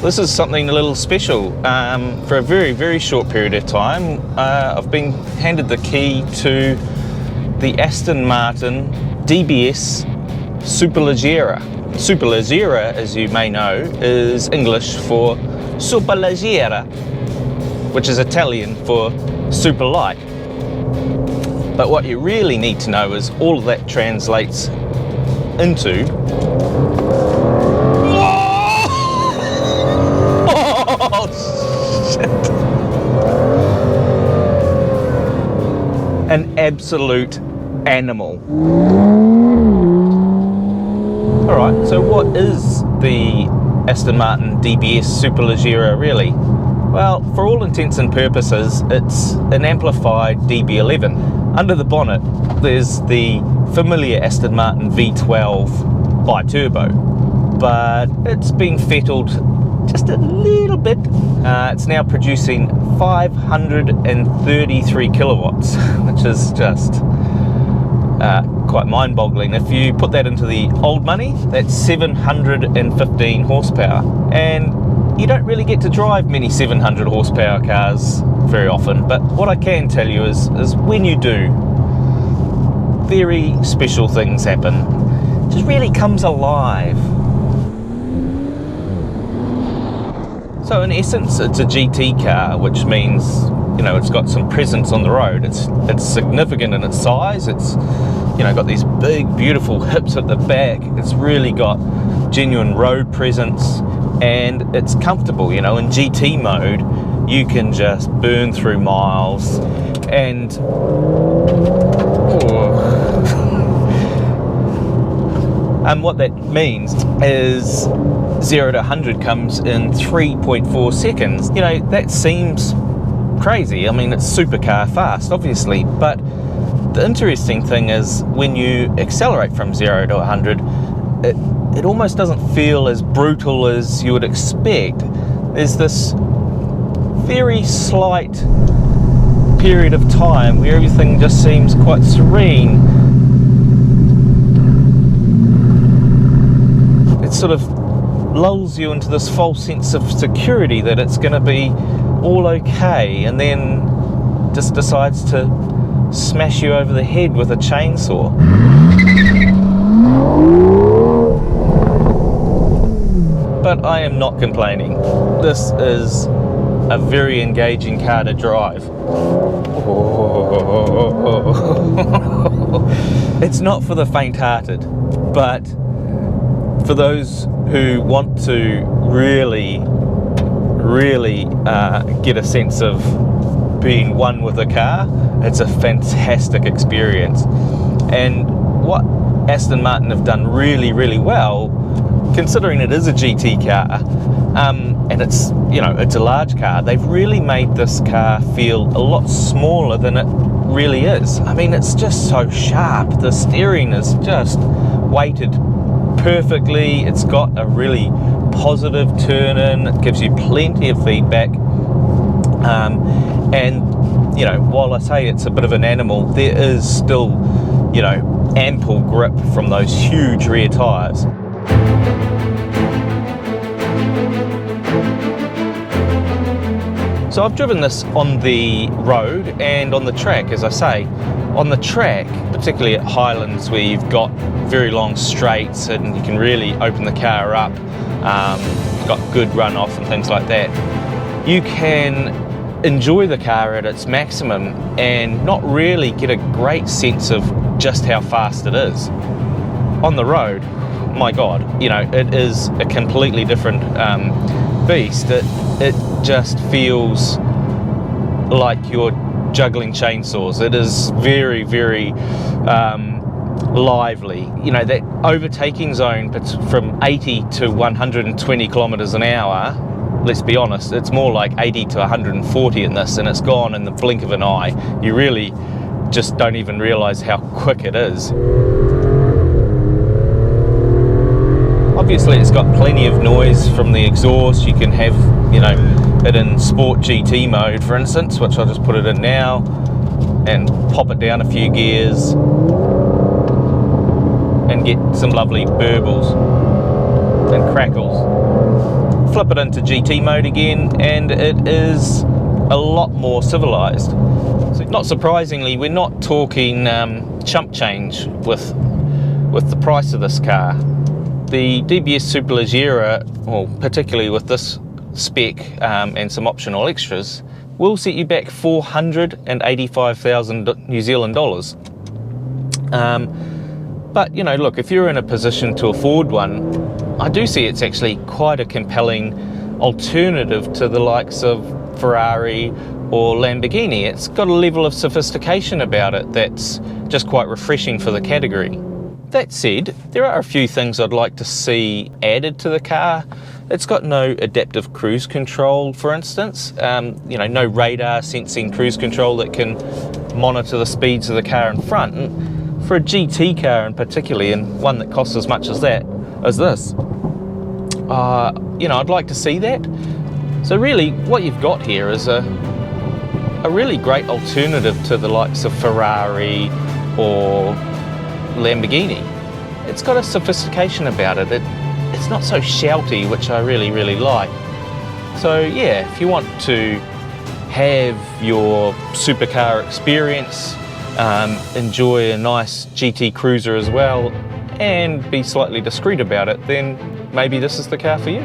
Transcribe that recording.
This is something a little special. For a very, very short period of time, I've been handed the key to the Aston Martin DBS Superleggera. Superleggera, as you may know, is English for superleggera, which is Italian for super light. But what you really need to know is all of that translates into an absolute animal. Alright, so what is the Aston Martin DBS Superleggera really? Well, for all intents and purposes, it's an amplified DB11. Under the bonnet, there's the familiar Aston Martin V12 bi-turbo, but it's been fettled just a little bit. It's now producing 533 kilowatts, which is just quite mind-boggling. If you put that into the old money, that's 715 horsepower. And you don't really get to drive many 700 horsepower cars very often, but what I can tell you is when you do, very special things happen. It just really comes alive. So in essence, it's a GT car, which means, you know, it's got some presence on the road. It's significant in its size. It's, you know, got these big, beautiful hips at the back. It's really got genuine road presence, and it's comfortable. You know, in GT mode, you can just burn through miles, and and what that means is 0 to 100 comes in 3.4 seconds. You know, that seems crazy. I mean, it's supercar fast, obviously, but the interesting thing is when you accelerate from 0 to 100, it almost doesn't feel as brutal as you would expect. There's this very slight period of time where everything just seems quite serene. It sort of lulls you into this false sense of security that it's going to be all okay, and then just decides to smash you over the head with a chainsaw. But I am not complaining. This is a very engaging car to drive. It's not for the faint-hearted, but for those who want to really get a sense of being one with a car, it's a fantastic experience. And what Aston Martin have done really well, considering it is a GT car, and it's, you know, it's a large car, they've really made this car feel a lot smaller than it really is. I mean, it's just so sharp. The steering is just weighted perfectly. It's got a really positive turn-in. It gives you plenty of feedback. And, you know, while I say it's a bit of an animal, there is still, you know, ample grip from those huge rear tyres. So I've driven this on the road and on the track, as I say. On the track, particularly at Highlands, where you've got very long straights and you can really open the car up, got good runoff and things like that, you can enjoy the car at its maximum and not really get a great sense of just how fast it is. On the road, my God, you know, it is a completely different beast. It just feels like you're juggling chainsaws. It is very lively. You know, that overtaking zone from 80 to 120 kilometers an hour, let's be honest, it's more like 80 to 140 in this, and it's gone in the blink of an eye. You really just don't even realize how quick it is. Obviously it's got plenty of noise from the exhaust. You can have, you know, it in Sport GT mode, for instance, which I'll just put it in now and pop it down a few gears and get some lovely burbles and crackles. flip it into GT mode again, and it is a lot more civilized. So not surprisingly, we're not talking chump change with the price of this car. The DBS Superleggera, well, particularly with this spec and some optional extras, will set you back 485,000 New Zealand dollars. But you know, look, if you're in a position to afford one, I do see it's actually quite a compelling alternative to the likes of Ferrari or Lamborghini. It's got a level of sophistication about it that's just quite refreshing for the category. That said, there are a few things I'd like to see added to the car. It's got no adaptive cruise control, for instance. You know, no radar sensing cruise control that can monitor the speeds of the car in front. And for a GT car in particular, and one that costs as much as that, as this, you know, I'd like to see that. So really, what you've got here is a really great alternative to the likes of Ferrari or Lamborghini. It's got a sophistication about it. It's not so shouty, which I really, really like. So yeah, if you want to have your supercar experience, enjoy a nice GT cruiser as well, and be slightly discreet about it, then maybe this is the car for you.